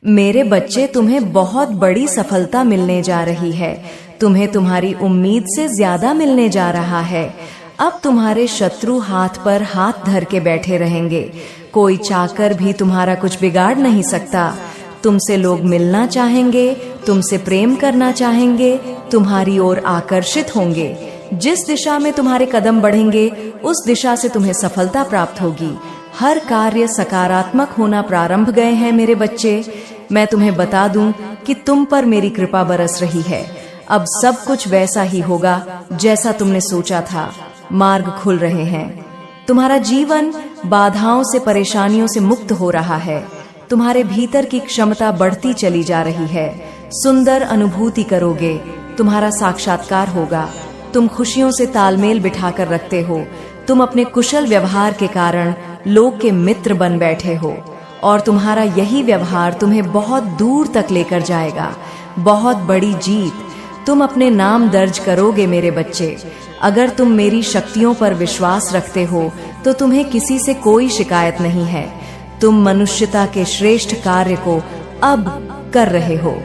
मेरे बच्चे, तुम्हें बहुत बड़ी सफलता मिलने जा रही है। तुम्हें तुम्हारी उम्मीद से ज्यादा मिलने जा रहा है। अब तुम्हारे शत्रु हाथ पर हाथ धर के बैठे रहेंगे। कोई चाहकर भी तुम्हारा कुछ बिगाड़ नहीं सकता। तुमसे लोग मिलना चाहेंगे, तुमसे प्रेम करना चाहेंगे, तुम्हारी ओर आकर्षित होंगे। जिस दिशा में तुम्हारे कदम बढ़ेंगे उस दिशा से तुम्हें सफलता प्राप्त होगी। हर कार्य सकारात्मक होना प्रारंभ गए हैं मेरे बच्चे। मैं तुम्हें बता दूं कि तुम पर मेरी कृपा बरस रही है। अब सब कुछ वैसा ही होगा जैसा तुमने सोचा था। मार्ग खुल रहे हैं। तुम्हारा जीवन बाधाओं से, परेशानियों से मुक्त हो रहा है। तुम्हारे भीतर की क्षमता बढ़ती चली जा रही है। सुंदर अनुभूति करोगे। तुम्हारा साक्षात्कार होगा। तुम खुशियों से तालमेल बिठाकर रखते हो। तुम अपने कुशल व्यवहार के कारण लोग के मित्र बन बैठे हो और तुम्हारा यही व्यवहार तुम्हें बहुत दूर तक लेकर जाएगा। बहुत बड़ी जीत तुम अपने नाम दर्ज करोगे मेरे बच्चे। अगर तुम मेरी शक्तियों पर विश्वास रखते हो तो तुम्हें किसी से कोई शिकायत नहीं है। तुम मनुष्यता के श्रेष्ठ कार्य को अब कर रहे हो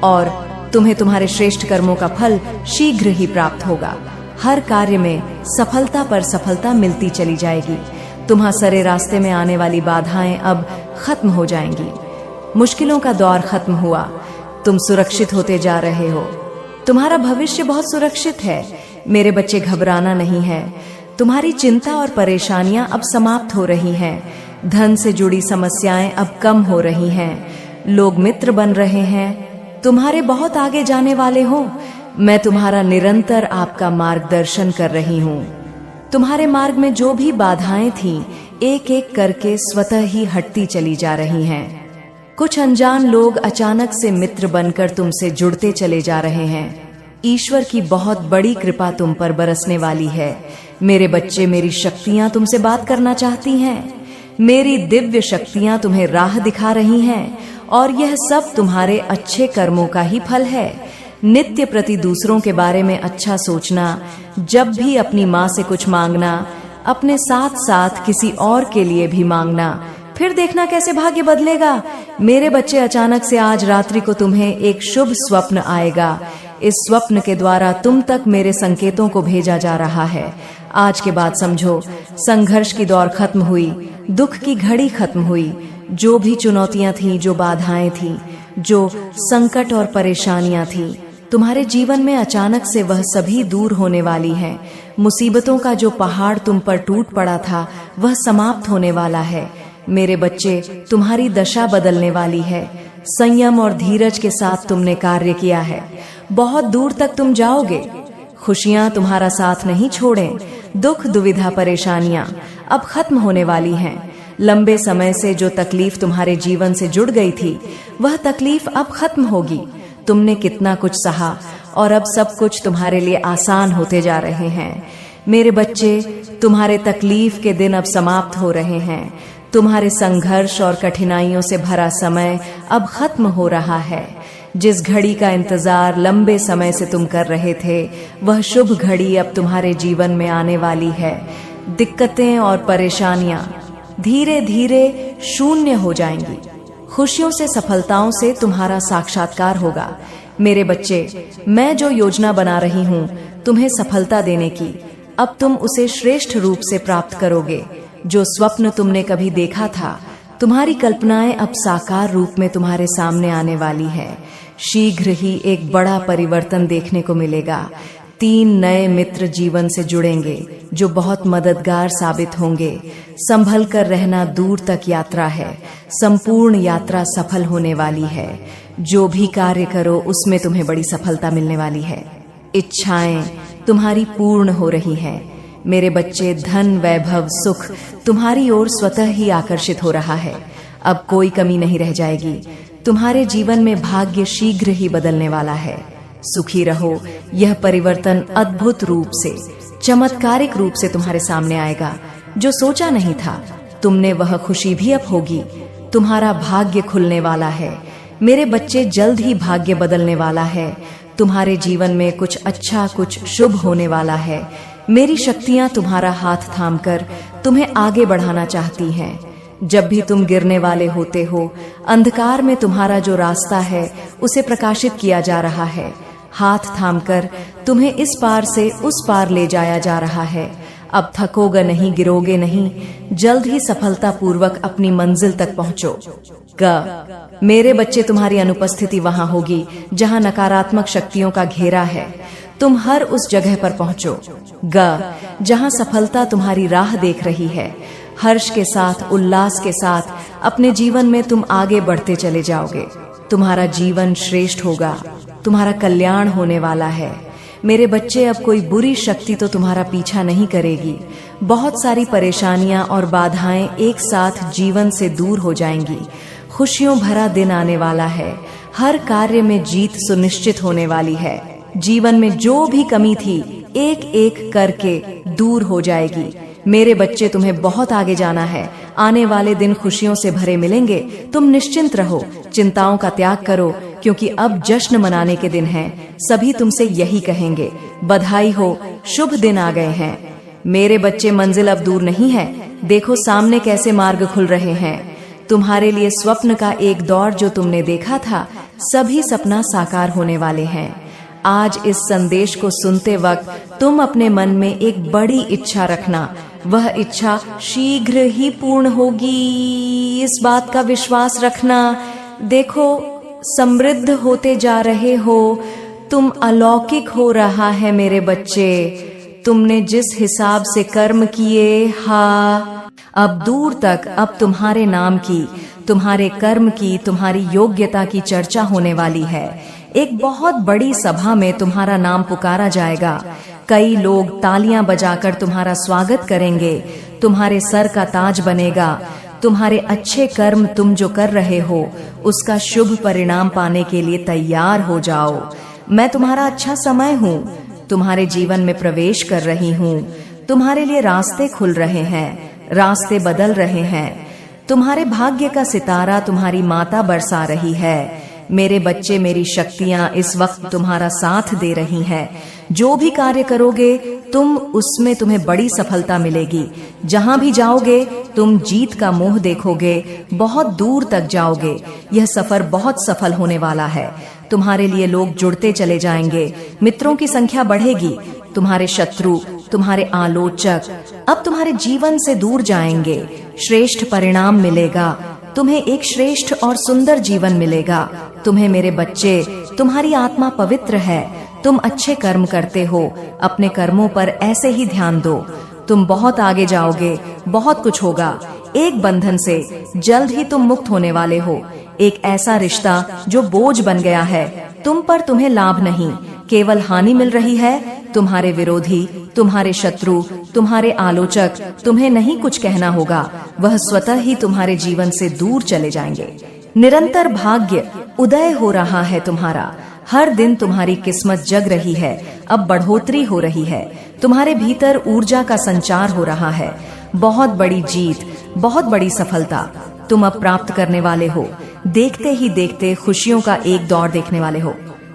और तुम्हें तुम्हारे श्रेष्ठ कर्मों का फल शीघ्र ही प्राप्त होगा। हर कार्य में सफलता पर सफलता मिलती चली जाएगी। तुम्हारे रास्ते में आने वाली बाधाएं अब खत्म हो जाएंगी। मुश्किलों का दौर खत्म हुआ। तुम सुरक्षित होते जा रहे हो। तुम्हारा भविष्य बहुत सुरक्षित है मेरे बच्चे। घबराना नहीं है। तुम्हारी चिंता और परेशानियां अब समाप्त हो रही हैं। धन से जुड़ी समस्याएं अब कम हो रही हैं। लोग मित्र बन रहे हैं। तुम्हारे बहुत आगे जाने वाले हो। मैं तुम्हारा निरंतर आपका मार्गदर्शन कर रही हूँ। तुम्हारे मार्ग में जो भी बाधाएं थीं, एक एक करके स्वतः ही हटती चली जा रही हैं। कुछ अनजान लोग अचानक से मित्र बनकर तुमसे जुड़ते चले जा रहे हैं। ईश्वर की बहुत बड़ी कृपा तुम पर बरसने वाली है मेरे बच्चे। मेरी शक्तियां तुमसे बात करना चाहती हैं। मेरी दिव्य शक्तियां तुम्हें राह दिखा रही हैं और यह सब तुम्हारे अच्छे कर्मों का ही फल है। नित्य प्रति दूसरों के बारे में अच्छा सोचना, जब भी अपनी माँ से कुछ मांगना, अपने साथ साथ किसी और के लिए भी मांगना। फिर देखना कैसे भाग्य बदलेगा मेरे बच्चे। अचानक से आज रात्रि को तुम्हें एक शुभ स्वप्न आएगा। इस स्वप्न के द्वारा तुम तक मेरे संकेतों को भेजा जा रहा है। आज के बाद समझो, संघर्ष की दौर खत्म हुई, दुख की घड़ी खत्म हुई। जो भी चुनौतियां थीं, जो बाधाएं थीं, जो संकट और परेशानियां थीं, तुम्हारे जीवन में अचानक से वह सभी दूर होने वाली हैं। मुसीबतों का जो पहाड़ तुम पर टूट पड़ा था वह समाप्त होने वाला है मेरे बच्चे। तुम्हारी दशा बदलने वाली है। संयम और धीरज के साथ तुमने कार्य किया है। बहुत दूर तक तुम जाओगे। खुशियां तुम्हारा साथ नहीं छोड़ें। दुख, दुविधा, परेशानियां अब खत्म होने वाली हैं। लंबे समय से जो तकलीफ तुम्हारे जीवन से जुड़ गई थी वह तकलीफ अब खत्म होगी। तुमने कितना कुछ सहा और अब सब कुछ तुम्हारे लिए आसान होते जा रहे हैं मेरे बच्चे। तुम्हारे तकलीफ के दिन अब समाप्त हो रहे हैं। तुम्हारे संघर्ष और कठिनाइयों से भरा समय अब खत्म हो रहा है। जिस घड़ी का इंतजार लंबे समय से तुम कर रहे थे वह शुभ घड़ी अब तुम्हारे जीवन में आने वाली है। दिक्कतें और परेशानियां धीरे धीरे शून्य हो जाएंगी। खुशियों से, सफलताओं से तुम्हारा साक्षात्कार होगा मेरे बच्चे। मैं जो योजना बना रही हूँ तुम्हें सफलता देने की, अब तुम उसे श्रेष्ठ रूप से प्राप्त करोगे। जो स्वप्न तुमने कभी देखा था, तुम्हारी कल्पनाएं अब साकार रूप में तुम्हारे सामने आने वाली है। शीघ्र ही एक बड़ा परिवर्तन देखने को मिलेगा। 3 नए मित्र जीवन से जुड़ेंगे जो बहुत मददगार साबित होंगे। संभल कर रहना, दूर तक यात्रा है। संपूर्ण यात्रा सफल होने वाली है। जो भी कार्य करो उसमें तुम्हें बड़ी सफलता मिलने वाली है। इच्छाएं तुम्हारी पूर्ण हो रही हैं मेरे बच्चे। धन, वैभव, सुख तुम्हारी ओर स्वतः ही आकर्षित हो रहा है। अब कोई कमी नहीं रह जाएगी। तुम्हारे जीवन में भाग्य शीघ्र ही बदलने वाला है। सुखी रहो। यह परिवर्तन अद्भुत रूप से, चमत्कारिक रूप से तुम्हारे सामने आएगा। जो सोचा नहीं था तुमने वह खुशी भी अब होगी। तुम्हारा भाग्य खुलने वाला है मेरे बच्चे। जल्द ही भाग्य बदलने वाला है। तुम्हारे जीवन में कुछ अच्छा, कुछ शुभ होने वाला है। मेरी शक्तियां तुम्हारा हाथ थामकर तुम्हें आगे बढ़ाना चाहती हैं। जब भी तुम गिरने वाले होते हो, अंधकार में तुम्हारा जो रास्ता है उसे प्रकाशित किया जा रहा है। हाथ थामकर तुम्हें इस पार से उस पार ले जाया जा रहा है। अब थकोगे नहीं, गिरोगे नहीं, जल्द ही सफलता पूर्वक अपनी मंजिल तक पहुंचो। मेरे बच्चे, तुम्हारी अनुपस्थिति वहां होगी जहां नकारात्मक शक्तियों का घेरा है। तुम हर उस जगह पर पहुंचो जहां सफलता तुम्हारी राह देख रही है। हर्ष के साथ, उल्लास के साथ अपने जीवन में तुम आगे बढ़ते चले जाओगे। तुम्हारा जीवन श्रेष्ठ होगा, तुम्हारा कल्याण होने वाला है। मेरे बच्चे, अब कोई बुरी शक्ति तो तुम्हारा पीछा नहीं करेगी। बहुत सारी परेशानियां और बाधाएं एक साथ जीवन से दूर हो जाएंगी। खुशियों भरा दिन आने वाला है। हर कार्य में जीत सुनिश्चित होने वाली है। जीवन में जो भी कमी थी एक एक करके दूर हो जाएगी। मेरे बच्चे, तुम्हें बहुत आगे जाना है। आने वाले दिन खुशियों से भरे मिलेंगे। तुम निश्चिंत रहो, चिंताओं का त्याग करो, क्योंकि अब जश्न मनाने के दिन हैं। सभी तुमसे यही कहेंगे, बधाई हो, शुभ दिन आ गए हैं। मेरे बच्चे, मंजिल अब दूर नहीं है। देखो सामने कैसे मार्ग खुल रहे हैं। तुम्हारे लिए स्वप्न का एक दौर जो तुमने देखा था, सभी सपना साकार होने वाले हैं। आज इस संदेश को सुनते वक्त तुम अपने मन में एक बड़ी इच्छा रखना। वह इच्छा शीघ्र ही पूर्ण होगी, इस बात का विश्वास रखना। देखो, समृद्ध होते जा रहे हो, तुम अलौकिक हो रहा है मेरे बच्चे। तुमने जिस हिसाब से कर्म किए, अब दूर तक अब तुम्हारे नाम की, तुम्हारे कर्म की, तुम्हारी योग्यता की चर्चा होने वाली है। एक बहुत बड़ी सभा में तुम्हारा नाम पुकारा जाएगा। कई लोग तालियां बजाकर तुम्हारा स्वागत करेंगे। तुम्हारे सर का ताज बनेगा। तुम्हारे अच्छे कर्म तुम जो कर रहे हो, उसका शुभ परिणाम पाने के लिए तैयार हो जाओ। मैं तुम्हारा अच्छा समय हूँ। तुम्हारे जीवन में प्रवेश कर रही हूँ। तुम्हारे लिए रास्ते खुल रहे हैं, रास्ते बदल रहे हैं। तुम्हारे भाग्य का सितारा तुम्हारी माता बरसा रही है। मेरे बच्चे, मेरी शक्तियां इस वक्त तुम्हारा साथ दे रही हैं। जो भी कार्य करोगे तुम, उसमें तुम्हें बड़ी सफलता मिलेगी। जहां भी जाओगे तुम जीत का मोह देखोगे, बहुत दूर तक जाओगे। यह सफर बहुत सफल होने वाला है। तुम्हारे लिए लोग जुड़ते चले जाएंगे, मित्रों की संख्या बढ़ेगी। तुम्हारे शत्रु, तुम्हारे आलोचक अब तुम्हारे जीवन से दूर जाएंगे। श्रेष्ठ परिणाम मिलेगा। तुम्हें एक श्रेष्ठ और सुंदर जीवन मिलेगा। तुम्हें मेरे बच्चे, तुम्हारी आत्मा पवित्र है। तुम अच्छे कर्म करते हो। अपने कर्मों पर ऐसे ही ध्यान दो। तुम बहुत आगे जाओगे, बहुत कुछ होगा। एक बंधन से जल्द ही तुम मुक्त होने वाले हो। एक ऐसा रिश्ता जो बोझ बन गया है तुम पर, तुम्हें लाभ नहीं, केवल हानि मिल रही है। तुम्हारे विरोधी, तुम्हारे शत्रु, तुम्हारे आलोचक, तुम्हें नहीं कुछ कहना होगा। वह स्वतः ही तुम्हारे जीवन से दूर चले जाएंगे। निरंतर भाग्य उदय हो रहा है तुम्हारा। हर दिन तुम्हारी किस्मत जग रही है। अब बढ़ोतरी हो रही है। तुम्हारे भीतर ऊर्जा का संचार हो रहा है। बहुत बड़ी जीत, बहुत बड़ी सफलता तुम अब प्राप्त करने वाले हो। देखते ही देखते खुशियों का एक दौर देखने वाले हो।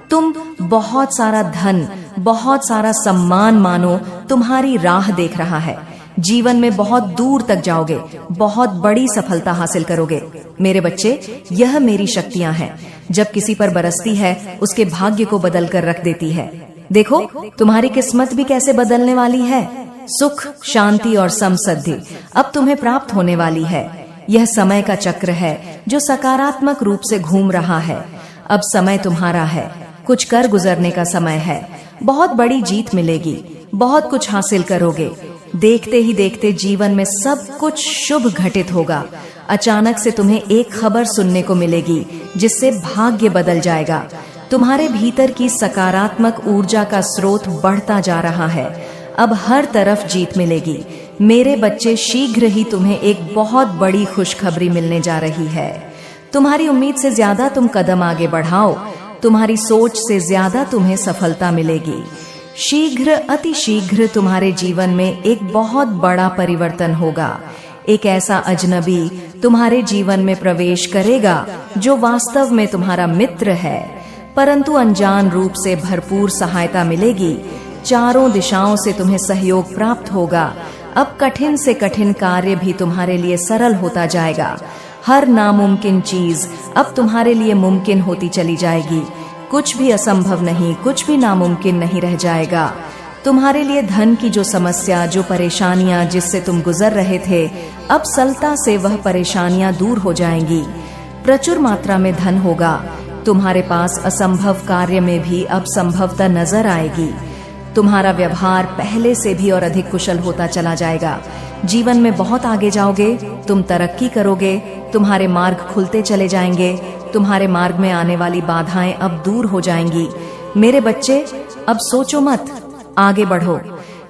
तुम बहुत सारा धन, बहुत सारा सम्मान मानो तुम्हारी राह देख रहा है। जीवन में बहुत दूर तक जाओगे, बहुत बड़ी सफलता हासिल करोगे। मेरे बच्चे, यह मेरी शक्तियां हैं। जब किसी पर बरसती है, उसके भाग्य को बदल कर रख देती है। देखो, तुम्हारी किस्मत भी कैसे बदलने वाली है। सुख, शांति और समृद्धि अब तुम्हें प्राप्त होने वाली है। यह समय का चक्र है जो सकारात्मक रूप से घूम रहा है। अब समय तुम्हारा है। कुछ कर गुजरने का समय है। बहुत बड़ी जीत मिलेगी। बहुत कुछ हासिल करोगे। देखते ही देखते जीवन में सब कुछ शुभ घटित होगा। अचानक से तुम्हें एक खबर सुनने को मिलेगी जिससे भाग्य बदल जाएगा। तुम्हारे भीतर की सकारात्मक ऊर्जा का स्रोत बढ़ता जा रहा है। अब हर तरफ जीत मिलेगी। मेरे बच्चे, शीघ्र ही तुम्हें एक बहुत बड़ी खुशखबरी मिलने जा रही है। तुम्हारी उम्मीद से ज्यादा तुम कदम आगे बढ़ाओ। तुम्हारी सोच से ज्यादा तुम्हें सफलता मिलेगी। शीघ्र, अति शीघ्र तुम्हारे जीवन में एक बहुत बड़ा परिवर्तन होगा। एक ऐसा अजनबी तुम्हारे जीवन में प्रवेश करेगा जो वास्तव में तुम्हारा मित्र है, परंतु अनजान रूप से भरपूर सहायता मिलेगी। चारों दिशाओं से तुम्हें सहयोग प्राप्त होगा। अब कठिन से कठिन कार्य भी तुम्हारे लिए सरल होता जाएगा। हर नामुमकिन चीज अब तुम्हारे लिए मुमकिन होती चली जाएगी। कुछ भी असंभव नहीं, कुछ भी नामुमकिन नहीं रह जाएगा। तुम्हारे लिए धन की जो समस्या, जो परेशानियां जिससे तुम गुजर रहे थे, अब सरलता से वह परेशानियां दूर हो जाएंगी। प्रचुर मात्रा में धन होगा। तुम्हारे पास असंभव कार्य में भी अब संभवता नजर आएगी। तुम्हारा व्यवहार पहले से भी और अधिक कुशल होता चला जाएगा। जीवन में बहुत आगे जाओगे, तुम तरक्की करोगे, तुम्हारे मार्ग खुलते चले जाएंगे। तुम्हारे मार्ग में आने वाली बाधाएं अब दूर हो जाएंगी। मेरे बच्चे, अब सोचो मत, आगे बढ़ो।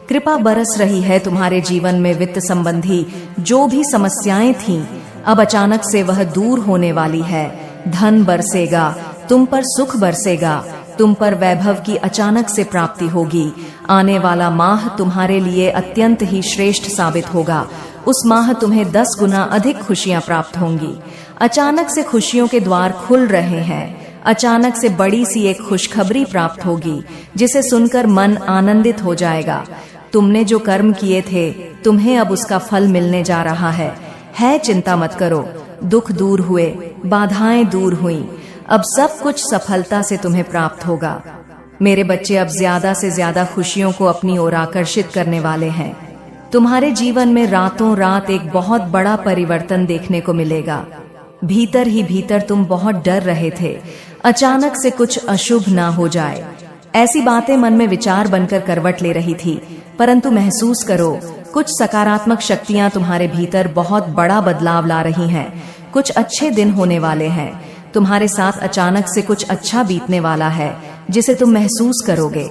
कृपा बरस रही है तुम्हारे जीवन में। वित्त संबंधी जो भी समस्याएं थीं, अब अचानक से वह दूर होने वाली है। धन बरसेगा, तुम पर सुख बरसेगा, तुम पर वैभव की अचानक से प्राप्ति होगी। आने वाला माह तुम्हारे लिए अत्यंत ही श्रेष्ठ साबित होगा। उस माह तुम्हें 10 गुना अधिक खुशियां प्राप्त होंगी। अचानक से खुशियों के द्वार खुल रहे हैं। अचानक से बड़ी सी एक खुशखबरी प्राप्त होगी, जिसे सुनकर मन आनंदित हो जाएगा। तुमने जो कर्म किए थे, तुम्हें अब उसका फल मिलने जा रहा है। चिंता मत करो। दुख दूर हुए, बाधाएं दूर हुईं। अब सब कुछ सफलता से तुम्हें प्राप्त होगा। मेरे बच्चे अब ज्यादा से ज्यादा खुशियों को अपनी ओर आकर्षित करने वाले हैं। तुम्हारे जीवन में रातों रात एक बहुत बड़ा परिवर्तन देखने को मिलेगा। भीतर ही भीतर तुम बहुत डर रहे थे, अचानक से कुछ अशुभ ना हो जाए। ऐसी बातें मन में विचार बनकर करवट ले रही थी, परंतु महसूस करो, कुछ सकारात्मक शक्तियां तुम्हारे भीतर बहुत बड़ा बदलाव ला रही हैं। कुछ अच्छे दिन होने वाले हैं। तुम्हारे साथ अचानक से कुछ अच्छा बीतने वाला है, जिसे तुम महसूस करोगे।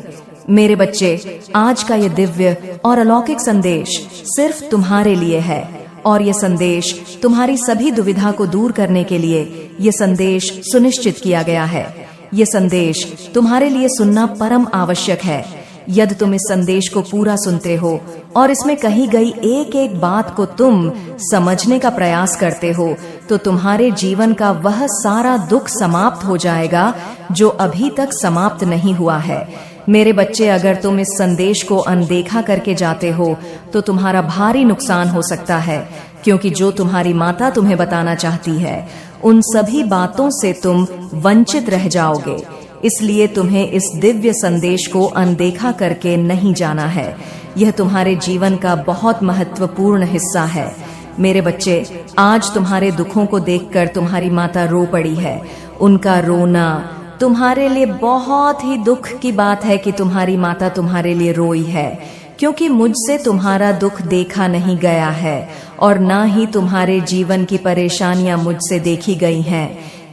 मेरे बच्चे, आज का ये दिव्य और अलौकिक संदेश सिर्फ तुम्हारे लिए है, और ये संदेश तुम्हारी सभी दुविधा को दूर करने के लिए ये संदेश सुनिश्चित किया गया है। ये संदेश तुम्हारे लिए सुनना परम आवश्यक है। यदि तुम इस संदेश को पूरा सुनते हो और इसमें कही गई एक एक बात को तुम समझने का प्रयास करते हो, तो तुम्हारे जीवन का वह सारा दुख समाप्त हो जाएगा जो अभी तक समाप्त नहीं हुआ है। मेरे बच्चे, अगर तुम इस संदेश को अनदेखा करके जाते हो तो तुम्हारा भारी नुकसान हो सकता है, क्योंकि जो तुम्हारी माता तुम्हें बताना चाहती है, उन सभी बातों से तुम वंचित रह जाओगे। इसलिए तुम्हें इस दिव्य संदेश को अनदेखा करके नहीं जाना है। यह तुम्हारे जीवन का बहुत महत्वपूर्ण हिस्सा है। मेरे बच्चे, आज तुम्हारे दुखों को देखकर तुम्हारी माता रो पड़ी है। उनका रोना तुम्हारे लिए बहुत ही दुख की बात है कि तुम्हारी माता तुम्हारे लिए रोई है, क्योंकि मुझसे तुम्हारा दुख देखा नहीं गया है और ना ही तुम्हारे जीवन की परेशानियां मुझसे देखी गई हैं।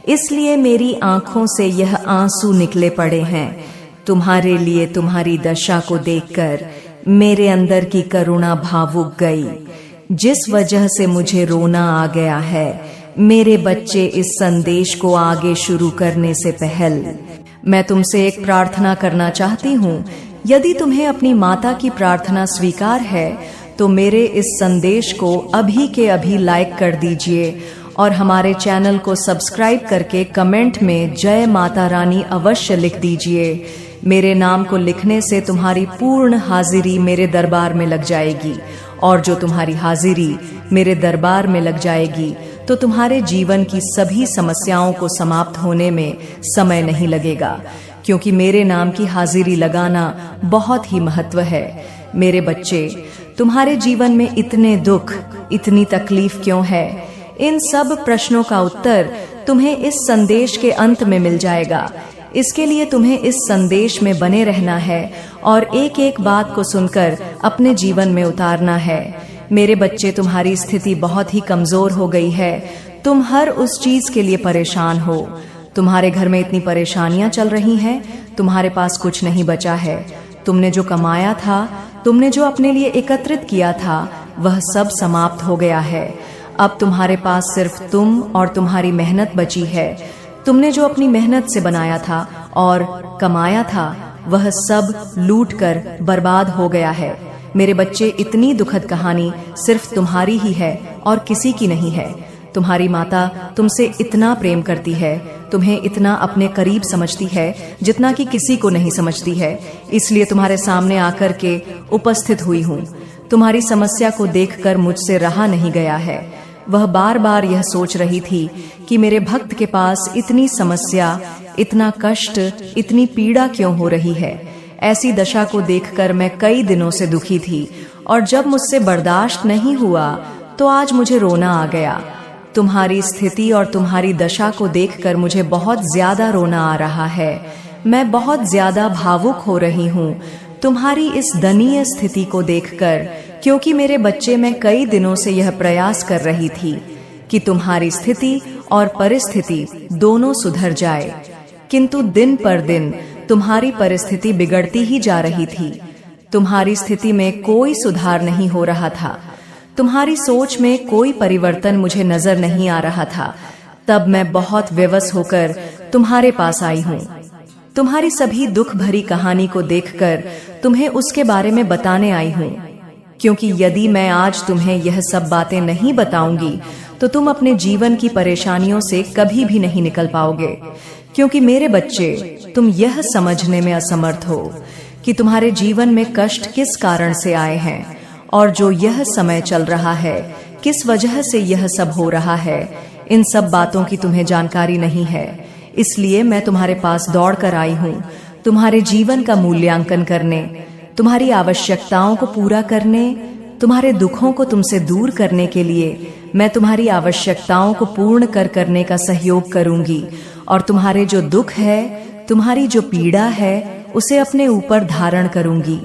इसलिए मेरी आंखों से यह आंसू निकले पड़े हैं। तुम्हारे लिए तुम्हारी दशा को देखकर मेरे अंदर की करुणा भावुक गई, जिस वजह से मुझे रोना आ गया है। मेरे बच्चे, इस संदेश को आगे शुरू करने से पहले मैं तुमसे एक प्रार्थना करना चाहती हूँ। यदि तुम्हें अपनी माता की प्रार्थना स्वीकार है तो मेरे इस संदेश को अभी के अभी लाइक कर दीजिए और हमारे चैनल को सब्सक्राइब करके कमेंट में जय माता रानी अवश्य लिख दीजिए। मेरे नाम को लिखने से तुम्हारी पूर्ण हाजिरी मेरे दरबार में लग जाएगी, और जो तुम्हारी हाजिरी मेरे दरबार में लग जाएगी तो तुम्हारे जीवन की सभी समस्याओं को समाप्त होने में समय नहीं लगेगा, क्योंकि मेरे नाम की हाजिरी लगाना बहुत ही महत्व है। मेरे बच्चे, तुम्हारे जीवन में इतने दुख, इतनी तकलीफ क्यों है? इन सब प्रश्नों का उत्तर तुम्हें इस संदेश के अंत में मिल जाएगा। इसके लिए तुम्हें इस संदेश में बने रहना है और एक एक बात को सुनकर अपने जीवन में उतारना है। मेरे बच्चे, तुम्हारी स्थिति बहुत ही कमजोर हो गई है। तुम हर उस चीज के लिए परेशान हो। तुम्हारे घर में इतनी परेशानियां चल रही हैं, तुम्हारे पास कुछ नहीं बचा है। तुमने जो कमाया था, तुमने जो अपने लिए एकत्रित किया था, वह सब समाप्त हो गया है। अब तुम्हारे पास सिर्फ तुम और तुम्हारी मेहनत बची है। तुमने जो अपनी मेहनत से बनाया था और कमाया था, वह सब लूट कर बर्बाद हो गया है। मेरे बच्चे, इतनी दुखद कहानी सिर्फ तुम्हारी ही है और किसी की नहीं है। तुम्हारी माता तुमसे इतना प्रेम करती है, तुम्हें इतना अपने करीब समझती है जितना कि किसी को नहीं समझती है। इसलिए तुम्हारे सामने आकर के उपस्थित हुई हूँ। तुम्हारी समस्या को देखकर मुझसे रहा नहीं गया है। वह बार बार यह सोच रही थी कि मेरे भक्त के पास इतनी समस्या, इतना कष्ट, इतनी पीड़ा क्यों हो रही है। ऐसी दशा को देखकर मैं कई दिनों से दुखी थी और जब मुझसे बर्दाश्त नहीं हुआ तो आज मुझे रोना आ गया। तुम्हारी स्थिति और तुम्हारी दशा को देखकर मुझे बहुत ज्यादा रोना आ रहा है। मैं बहुत ज्यादा भावुक हो रही हूँ तुम्हारी इस दयनीय स्थिति को देखकर, क्योंकि मेरे बच्चे, मैं कई दिनों से यह प्रयास कर रही थी कि तुम्हारी स्थिति और परिस्थिति दोनों सुधर जाए, किंतु दिन पर दिन तुम्हारी परिस्थिति बिगड़ती ही जा रही थी। तुम्हारी स्थिति में कोई सुधार नहीं हो रहा था। तुम्हारी सोच में कोई परिवर्तन मुझे नजर नहीं आ रहा था। तब मैं बहुत विवश होकर तुम्हारे पास आई हूँ। तुम्हारी सभी दुख भरी कहानी को देखकर तुम्हें उसके बारे में बताने आई हूँ, क्योंकि यदि मैं आज तुम्हें यह सब बातें नहीं बताऊंगी तो तुम अपने जीवन की परेशानियों से कभी भी नहीं निकल पाओगे। क्योंकि मेरे बच्चे, तुम यह समझने में असमर्थ हो कि तुम्हारे जीवन में कष्ट किस कारण से आए हैं और जो यह समय चल रहा है, किस वजह से यह सब हो रहा है। इन सब बातों की तुम्हें जानकारी नहीं है। इसलिए मैं तुम्हारे पास दौड़ कर आई हूँ, तुम्हारे जीवन का मूल्यांकन करने, तुम्हारी आवश्यकताओं को पूरा करने, तुम्हारे दुखों को तुमसे दूर करने के लिए मैं तुम्हारी आवश्यकताओं को पूर्ण करने का सहयोग करूंगी और तुम्हारे जो दुख है, तुम्हारी जो पीड़ा है, उसे अपने ऊपर धारण करूंगी।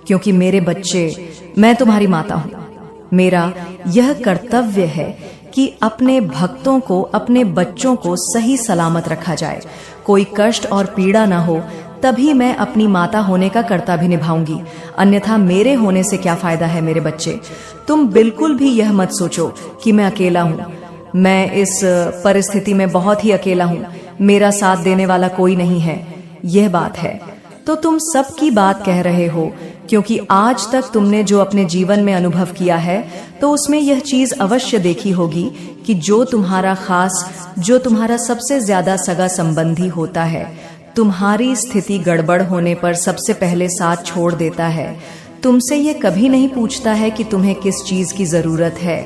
क्योंकि मेरे बच्चे, मैं तुम्हारी माता हूँ। मेरा यह कर्तव्य है कि अपने भक्तों को, अपने बच्चों को सही सलामत रखा जाए, कोई कष्ट और पीड़ा न हो, तभी मैं अपनी माता होने का कर्तव्य निभाऊंगी। अन्यथा मेरे होने से क्या फायदा है। मेरे बच्चे, तुम बिल्कुल भी यह मत सोचो कि मैं अकेला हूँ। मैं इस परिस्थिति में बहुत ही अकेला हूँ, मेरा साथ देने वाला कोई नहीं है। यह बात है तो तुम सबकी बात कह रहे हो, क्योंकि आज तक तुमने जो अपने जीवन में अनुभव किया है तो उसमें यह चीज अवश्य देखी होगी कि जो तुम्हारा खास, जो तुम्हारा सबसे ज्यादा सगा संबंधी होता है, तुम्हारी स्थिति गड़बड़ होने पर सबसे पहले साथ छोड़ देता है। तुमसे ये कभी नहीं पूछता है कि तुम्हें किस चीज की जरूरत है,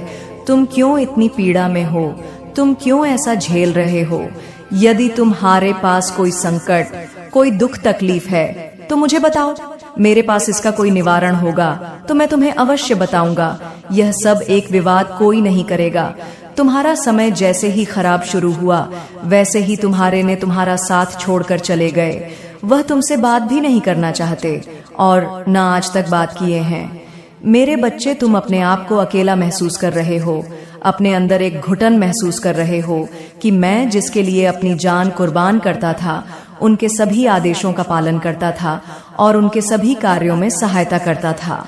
तुम क्यों इतनी पीड़ा में हो, तुम क्यों ऐसा झेल रहे हो। यदि तुम्हारे पास कोई संकट, कोई दुख तकलीफ है तो मुझे बताओ, मेरे पास इसका कोई निवारण होगा तो मैं तुम्हें अवश्य बताऊंगा। यह सब एक विवाद कोई नहीं करेगा। तुम्हारा समय जैसे ही खराब शुरू हुआ वैसे ही तुम्हारे ने तुम्हारा साथ छोड़कर चले गए। वह तुमसे बात भी नहीं करना चाहते और न आज तक बात किए हैं। मेरे बच्चे, तुम अपने आप को अकेला महसूस कर रहे हो, अपने अंदर एक घुटन महसूस कर रहे हो कि मैं जिसके लिए अपनी जान कुर्बान करता था, उनके सभी आदेशों का पालन करता था और उनके सभी कार्यों में सहायता करता था,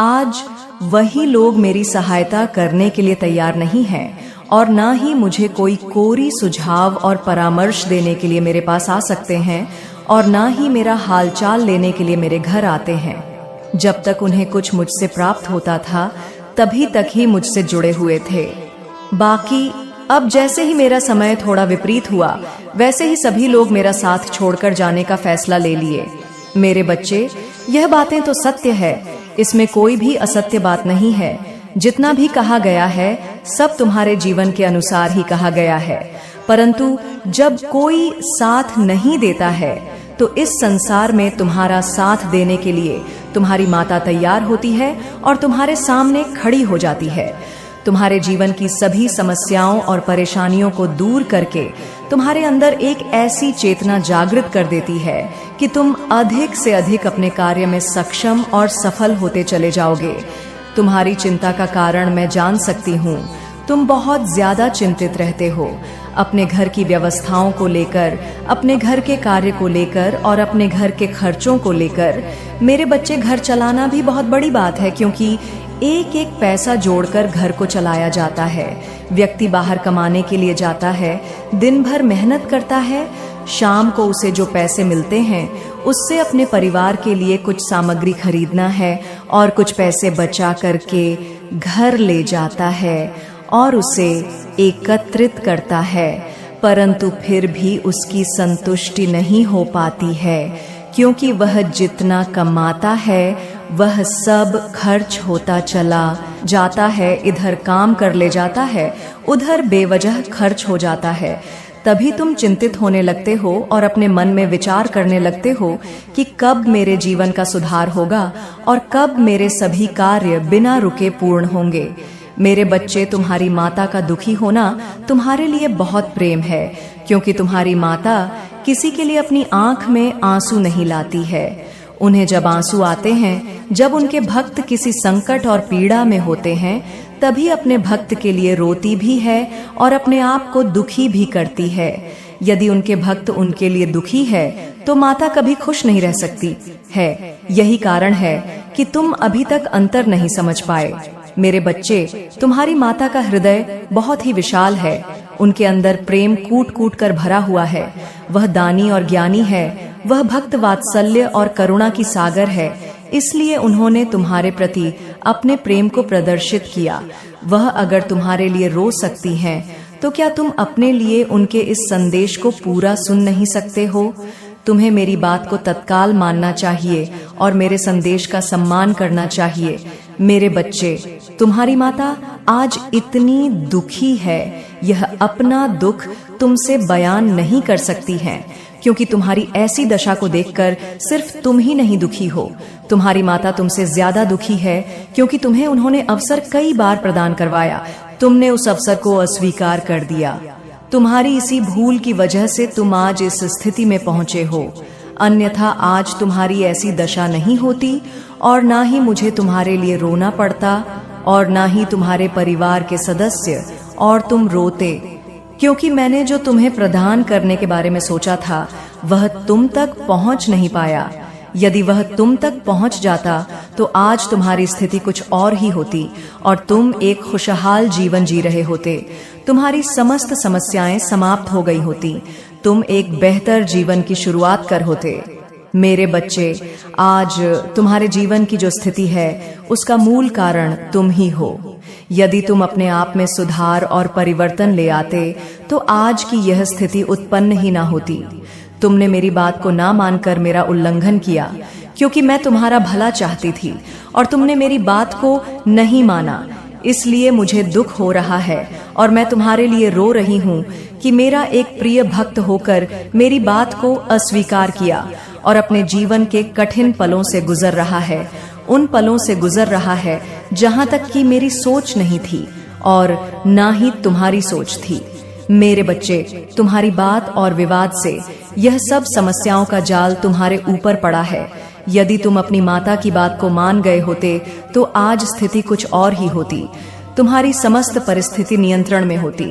आज वही लोग मेरी सहायता करने के लिए तैयार नहीं हैं और ना ही मुझे कोई कोरी सुझाव और परामर्श देने के लिए मेरे पास आ सकते हैं और ना ही मेरा हालचाल लेने के लिए मेरे घर आते हैं। जब तक उन्हें कुछ मुझसे प्राप्त होता था तभी तक ही मुझसे जुड़े हुए थे। बाकी अब जैसे ही मेरा समय थोड़ा विपरीत हुआ वैसे ही सभी लोग मेरा साथ छोड़कर जाने का फैसला ले लिए। मेरे बच्चे, यह बातें तो सत्य है, इसमें कोई भी असत्य बात नहीं है। जितना भी कहा गया है सब तुम्हारे जीवन के अनुसार ही कहा गया है, परंतु जब कोई साथ नहीं देता है तो इस संसार में तुम्हारा साथ देने के लिए तुम्हारी माता तैयार होती है और तुम्हारे सामने खड़ी हो जाती है। तुम्हारे जीवन की सभी समस्याओं और परेशानियों को दूर करके तुम्हारे अंदर एक ऐसी चेतना जागृत कर देती है कि तुम अधिक से अधिक अपने कार्य में सक्षम और सफल होते चले जाओगे। तुम्हारी चिंता का कारण मैं जान सकती हूँ। तुम बहुत ज्यादा चिंतित रहते हो अपने घर की व्यवस्थाओं को लेकर, अपने घर के कार्य को लेकर और अपने घर के खर्चों को लेकर। मेरे बच्चे, घर चलाना भी बहुत बड़ी बात है, क्योंकि एक एक पैसा जोड़कर घर को चलाया जाता है। व्यक्ति बाहर कमाने के लिए जाता है, दिन भर मेहनत करता है, शाम को उसे जो पैसे मिलते हैं उससे अपने परिवार के लिए कुछ सामग्री खरीदना है और कुछ पैसे बचा करके घर ले जाता है और उसे एकत्रित करता है, परंतु फिर भी उसकी संतुष्टि नहीं हो पाती है, क्योंकि वह जितना कमाता है वह सब खर्च होता चला जाता है। इधर काम कर ले जाता है, उधर बेवजह खर्च हो जाता है। तभी तुम चिंतित होने लगते हो और अपने मन में विचार करने लगते हो कि कब मेरे जीवन का सुधार होगा और कब मेरे सभी कार्य बिना रुके पूर्ण होंगे। मेरे बच्चे, तुम्हारी माता का दुखी होना तुम्हारे लिए बहुत प्रेम है, क्योंकि तुम्हारी माता किसी के लिए अपनी आंख में आंसू नहीं लाती है। उन्हें जब आंसू आते हैं, जब उनके भक्त किसी संकट और पीड़ा में होते हैं, तभी अपने भक्त के लिए रोती भी है और अपने आप को दुखी भी करती है। यदि उनके भक्त उनके लिए दुखी है तो माता कभी खुश नहीं रह सकती है। यही कारण है कि तुम अभी तक अंतर नहीं समझ पाए। मेरे बच्चे, तुम्हारी माता का हृदय बहुत ही विशाल है। उनके अंदर प्रेम कूट कूट कर भरा हुआ है। वह दानी और ज्ञानी है। वह भक्त वात्सल्य और करुणा की सागर है। इसलिए उन्होंने तुम्हारे प्रति अपने प्रेम को प्रदर्शित किया। वह अगर तुम्हारे लिए रो सकती हैं, तो क्या तुम अपने लिए उनके इस संदेश को पूरा सुन नहीं सकते हो? तुम्हें मेरी बात को तत्काल मानना चाहिए और मेरे संदेश का सम्मान करना चाहिए। मेरे बच्चे, तुम्हारी माता आज इतनी दुखी है, यह अपना दुख तुमसे बयान नहीं कर सकती है, क्योंकि तुम्हारी ऐसी दशा को देखकर सिर्फ तुम ही नहीं दुखी हो। तुम्हारी माता तुमसे ज्यादा दुखी है, क्योंकि तुम्हें उन्होंने अवसर कई बार प्रदान करवाया, तुमने उस अवसर को अस्वीकार कर दिया। तुम्हारी इसी भूल की वजह से तुम आज इस स्थिति में पहुंचे हो। अन्यथा आज तुम्हारी ऐसी दशा नहीं होती और ना ही मुझे तुम्हारे लिए रोना पड़ता और ना ही तुम्हारे परिवार के सदस्य और तुम रोते, क्योंकि मैंने जो तुम्हें प्रदान करने के बारे में सोचा था वह तुम तक पहुंच नहीं पाया। यदि वह तुम तक पहुंच जाता तो आज तुम्हारी स्थिति कुछ और ही होती और तुम एक खुशहाल जीवन जी रहे होते। तुम्हारी समस्त समस्याएं समाप्त हो गई होती। तुम एक बेहतर जीवन की शुरुआत कर होते। मेरे बच्चे, आज तुम्हारे जीवन की जो स्थिति है उसका मूल कारण तुम ही हो। यदि तुम अपने आप में सुधार और परिवर्तन ले आते तो आज की यह स्थिति उत्पन्न ही ना होती। तुमने मेरी बात को ना मानकर मेरा उल्लंघन किया, क्योंकि मैं तुम्हारा भला चाहती थी और तुमने मेरी बात को नहीं माना। इसलिए मुझे दुख हो रहा है और मैं तुम्हारे लिए रो रही हूँ कि मेरा एक प्रिय भक्त होकर मेरी बात को अस्वीकार किया और अपने जीवन के कठिन पलों से गुजर रहा है। उन पलों से गुजर रहा है जहाँ तक कि मेरी सोच नहीं थी और ना ही तुम्हारी सोच थी। मेरे बच्चे, तुम्हारी बात और विवाद से यह सब समस्याओं का जाल तुम्हारे ऊपर पड़ा है। यदि तुम अपनी माता की बात को मान गए होते तो आज स्थिति कुछ और ही होती। तुम्हारी समस्त परिस्थिति नियंत्रण में होती।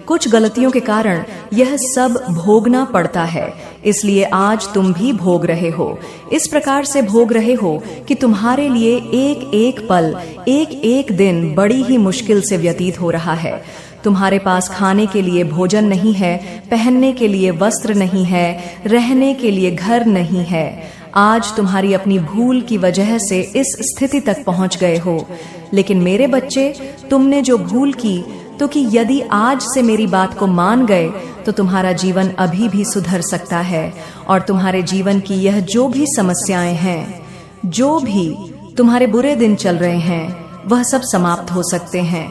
कुछ गलतियों के कारण यह सब भोगना पड़ता है, इसलिए आज तुम भी भोग रहे हो। इस प्रकार से भोग रहे हो कि तुम्हारे लिए एक एक पल, एक एक दिन बड़ी ही मुश्किल से व्यतीत हो रहा है। तुम्हारे पास खाने के लिए भोजन नहीं है, पहनने के लिए वस्त्र नहीं है, रहने के लिए घर नहीं है। आज तुम्हारी अपनी भूल की वजह से इस स्थिति तक पहुंच गए हो। लेकिन मेरे बच्चे, तुमने जो भूल की तो कि यदि आज से मेरी बात को मान गए तो तुम्हारा जीवन अभी भी सुधर सकता है और तुम्हारे जीवन की यह जो भी समस्याएं हैं, जो भी तुम्हारे बुरे दिन चल रहे हैं, वह सब समाप्त हो सकते हैं।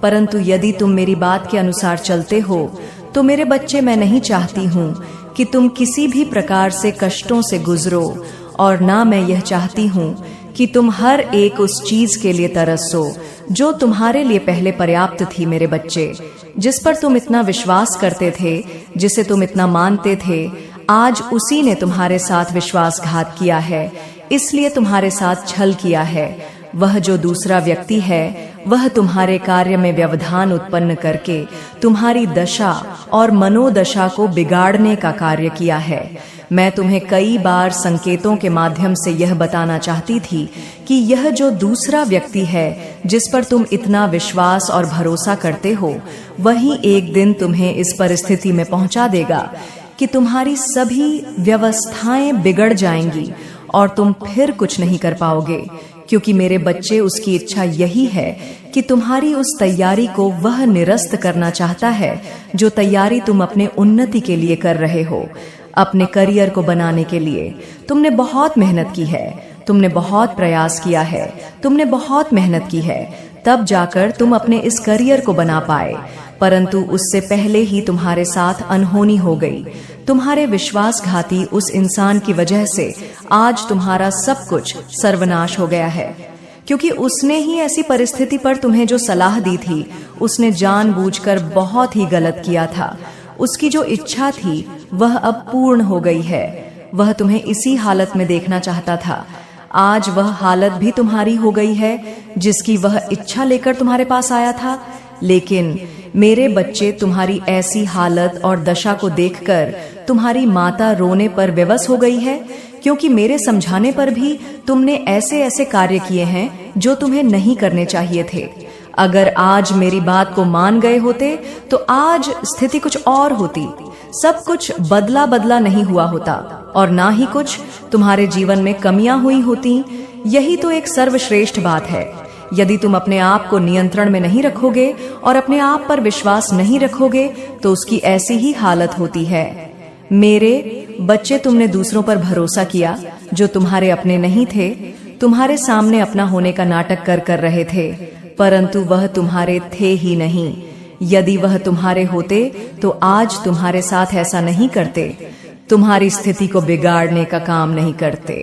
परंतु यदि तुम मेरी बात के अनुसार चलते हो तो मेरे बच्चे, मैं नहीं चाहती हूँ कि तुम किसी भी प्रकार से कष्टों से गुजरो और ना मैं यह चाहती हूँ कि तुम हर एक उस चीज के लिए तरसो जो तुम्हारे लिए पहले पर्याप्त थी। मेरे बच्चे, जिस पर तुम इतना विश्वास करते थे, जिसे तुम इतना मानते थे, आज उसी ने तुम्हारे साथ विश्वासघात किया है, इसलिए तुम्हारे साथ छल किया है। वह जो दूसरा व्यक्ति है वह तुम्हारे कार्य में व्यवधान उत्पन्न करके तुम्हारी दशा और मनोदशा को बिगाड़ने का कार्य किया है। मैं तुम्हें कई बार संकेतों के माध्यम से यह बताना चाहती थी कि यह जो दूसरा व्यक्ति है जिस पर तुम इतना विश्वास और भरोसा करते हो, वही एक दिन तुम्हें इस परिस्थिति में पहुंचा देगा कि तुम्हारी सभी व्यवस्थाएं बिगड़ जाएंगी और तुम फिर कुछ नहीं कर पाओगे। क्योंकि मेरे बच्चे, उसकी इच्छा यही है कि तुम्हारी उस तैयारी को वह निरस्त करना चाहता है जो तैयारी तुम अपने उन्नति के लिए कर रहे हो। अपने करियर को बनाने के लिए तुमने बहुत मेहनत की है, तुमने बहुत प्रयास किया है, तुमने बहुत मेहनत की है, तब जाकर तुम अपने इस करियर को बना पाए, परंतु उससे पहले ही तुम्हारे साथ अनहोनी हो गई। तुम्हारे विश्वासघाती उस इंसान की वजह से आज तुम्हारा सब कुछ सर्वनाश हो गया है, क्योंकि उसने ही ऐसी परिस्थिति पर तुम्हें जो सलाह दी थी, उसने जानबूझकर बहुत ही गलत किया था। उसकी जो इच्छा थी वह अब पूर्ण हो गई है। वह तुम्हें इसी हालत में देखना चाहता था। आज वह हालत भी तुम्हारी हो गई है जिसकी वह इच्छा लेकर तुम्हारे पास आया था। लेकिन मेरे बच्चे, तुम्हारी ऐसी हालत और दशा को देखकर तुम्हारी माता रोने पर विवश हो गई है, क्योंकि मेरे समझाने पर भी तुमने ऐसे ऐसे कार्य किए हैं जो तुम्हें नहीं करने चाहिए थे। अगर आज मेरी बात को मान गए होते तो आज स्थिति कुछ और होती। सब कुछ बदला बदला नहीं हुआ होता और ना ही कुछ तुम्हारे जीवन में कमियां हुई होती। यही तो एक सर्वश्रेष्ठ बात है। यदि तुम अपने आप को नियंत्रण में नहीं रखोगे और अपने आप पर विश्वास नहीं रखोगे तो उसकी ऐसी ही हालत होती है। मेरे बच्चे, तुमने दूसरों पर भरोसा किया जो तुम्हारे अपने नहीं थे। तुम्हारे सामने अपना होने का नाटक कर रहे थे, परंतु वह तुम्हारे थे ही नहीं। यदि वह तुम्हारे होते तो आज तुम्हारे साथ ऐसा नहीं करते, तुम्हारी स्थिति को बिगाड़ने का काम नहीं करते।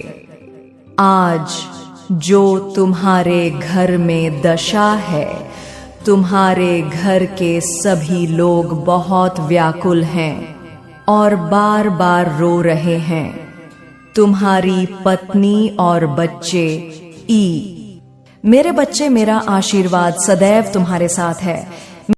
आज जो तुम्हारे घर में दशा है, तुम्हारे घर के सभी लोग बहुत व्याकुल हैं और बार बार रो रहे हैं। तुम्हारी पत्नी और बच्चे। मेरे बच्चे, मेरा आशीर्वाद सदैव तुम्हारे साथ है।